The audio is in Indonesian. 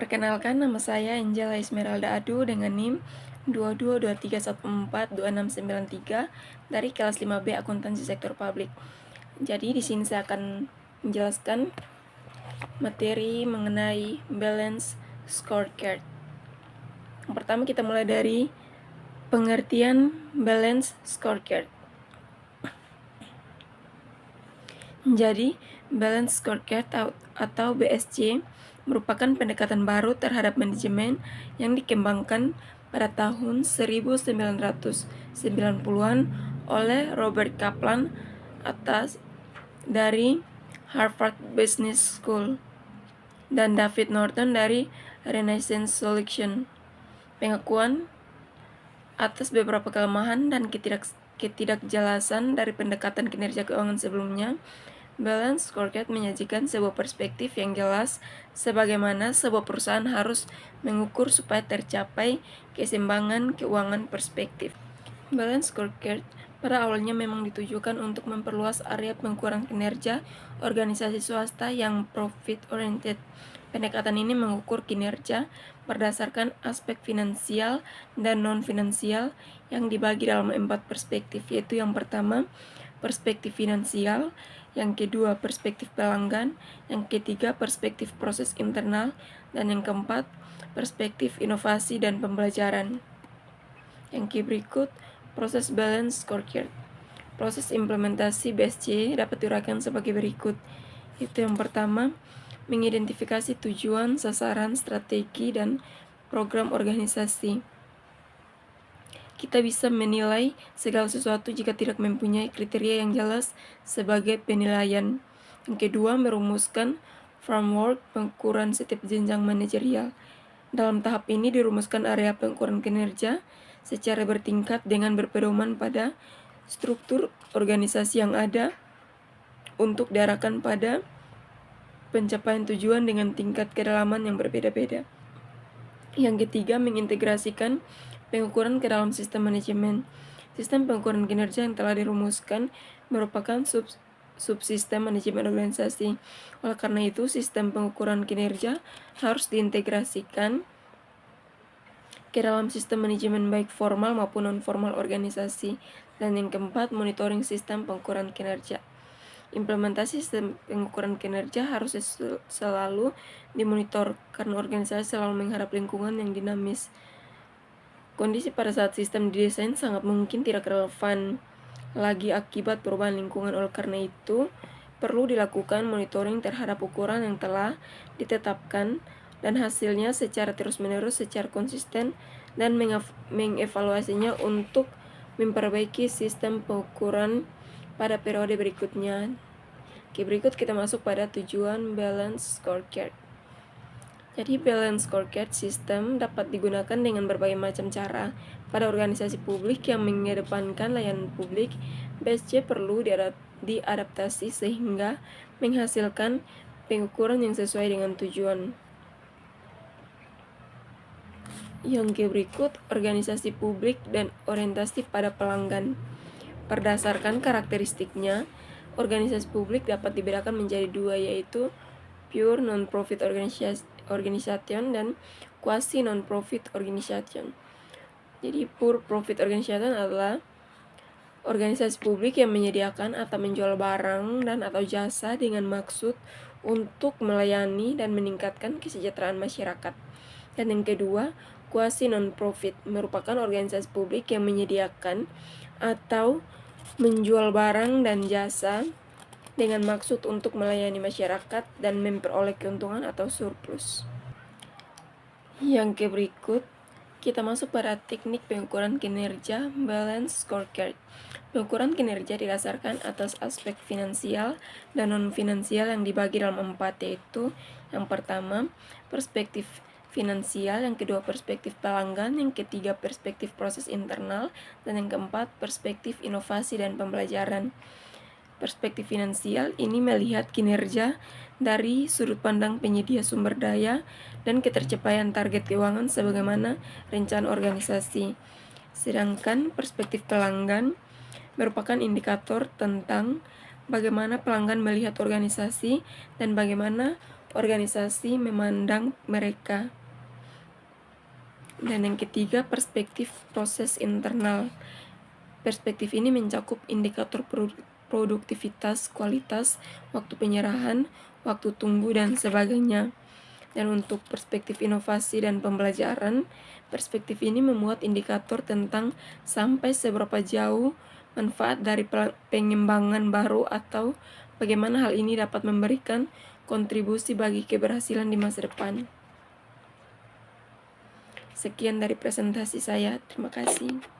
Perkenalkan, nama saya Angela Esmeralda Adu dengan NIM 2223142693 dari kelas 5B Akuntansi Sektor Publik. Jadi di sini saya akan menjelaskan materi mengenai balance scorecard. Yang pertama kita mulai dari pengertian balance scorecard. Jadi, balance scorecard atau BSC merupakan pendekatan baru terhadap manajemen yang dikembangkan pada tahun 1990-an oleh Robert Kaplan dari Harvard Business School dan David Norton dari Renaissance Solutions. Pengakuan atas beberapa kelemahan dan ketidakjelasan dari pendekatan kinerja keuangan sebelumnya, balance scorecard menyajikan sebuah perspektif yang jelas sebagaimana sebuah perusahaan harus mengukur supaya tercapai keseimbangan keuangan perspektif. Balance scorecard pada awalnya memang ditujukan untuk memperluas area pengukuran kinerja organisasi swasta yang profit-oriented. Pendekatan ini mengukur kinerja berdasarkan aspek finansial dan non-finansial yang dibagi dalam 4 perspektif, yaitu yang pertama, perspektif finansial, yang kedua perspektif pelanggan, yang ketiga perspektif proses internal, dan yang keempat perspektif inovasi dan pembelajaran. Yang berikut proses balance scorecard. Proses implementasi BSC dapat diuraikan sebagai berikut. Itu yang pertama, mengidentifikasi tujuan, sasaran, strategi, dan program organisasi. Kita bisa menilai segala sesuatu jika tidak mempunyai kriteria yang jelas sebagai penilaian. Yang kedua, merumuskan framework pengukuran setiap jenjang manajerial. Dalam tahap ini dirumuskan area pengukuran kinerja secara bertingkat dengan berpedoman pada struktur organisasi yang ada untuk diarahkan pada pencapaian tujuan dengan tingkat kedalaman yang berbeda-beda. Yang ketiga, mengintegrasikan pengukuran ke dalam sistem manajemen. Sistem pengukuran kinerja yang telah dirumuskan merupakan subsistem manajemen organisasi. Oleh karena itu, sistem pengukuran kinerja harus diintegrasikan ke dalam sistem manajemen baik formal maupun non-formal organisasi. Dan yang keempat, monitoring sistem pengukuran kinerja. Implementasi sistem pengukuran kinerja harus selalu dimonitor karena organisasi selalu menghadap lingkungan yang dinamis. Kondisi pada saat sistem didesain sangat mungkin tidak relevan lagi akibat perubahan lingkungan. Oleh karena itu, perlu dilakukan monitoring terhadap ukuran yang telah ditetapkan dan hasilnya secara terus-menerus, secara konsisten, dan mengevaluasinya untuk memperbaiki sistem pengukuran pada periode berikutnya. Oke, berikut kita masuk pada tujuan balance scorecard. Jadi balance scorecard sistem dapat digunakan dengan berbagai macam cara. Pada organisasi publik yang mengedepankan layanan publik, BSC perlu diadaptasi sehingga menghasilkan pengukuran yang sesuai dengan tujuan. Yang berikut, organisasi publik dan orientasi pada pelanggan. Berdasarkan karakteristiknya, organisasi publik dapat dibedakan menjadi dua, yaitu pure non-profit organization dan quasi non-profit organization. Jadi pure profit organization adalah organisasi publik yang menyediakan atau menjual barang dan atau jasa dengan maksud untuk melayani dan meningkatkan kesejahteraan masyarakat. Dan yang kedua, quasi non-profit merupakan organisasi publik yang menyediakan atau menjual barang dan jasa dengan maksud untuk melayani masyarakat dan memperoleh keuntungan atau surplus. Yang berikut, kita masuk pada teknik pengukuran kinerja balance scorecard. Pengukuran kinerja didasarkan atas aspek finansial dan non-finansial yang dibagi dalam 4, yaitu yang pertama, perspektif finansial, yang kedua perspektif pelanggan, yang ketiga perspektif proses internal, dan yang keempat perspektif inovasi dan pembelajaran. Perspektif finansial ini melihat kinerja dari sudut pandang penyedia sumber daya dan ketercapaian target keuangan sebagaimana rencana organisasi. Sedangkan perspektif pelanggan merupakan indikator tentang bagaimana pelanggan melihat organisasi dan bagaimana organisasi memandang mereka. Dan yang ketiga, perspektif proses internal. Perspektif ini mencakup indikator produktivitas, kualitas, waktu penyerahan, waktu tunggu, dan sebagainya. Dan untuk perspektif inovasi dan pembelajaran, perspektif ini memuat indikator tentang sampai seberapa jauh manfaat dari pengembangan baru atau bagaimana hal ini dapat memberikan kontribusi bagi keberhasilan di masa depan. Sekian dari presentasi saya. Terima kasih.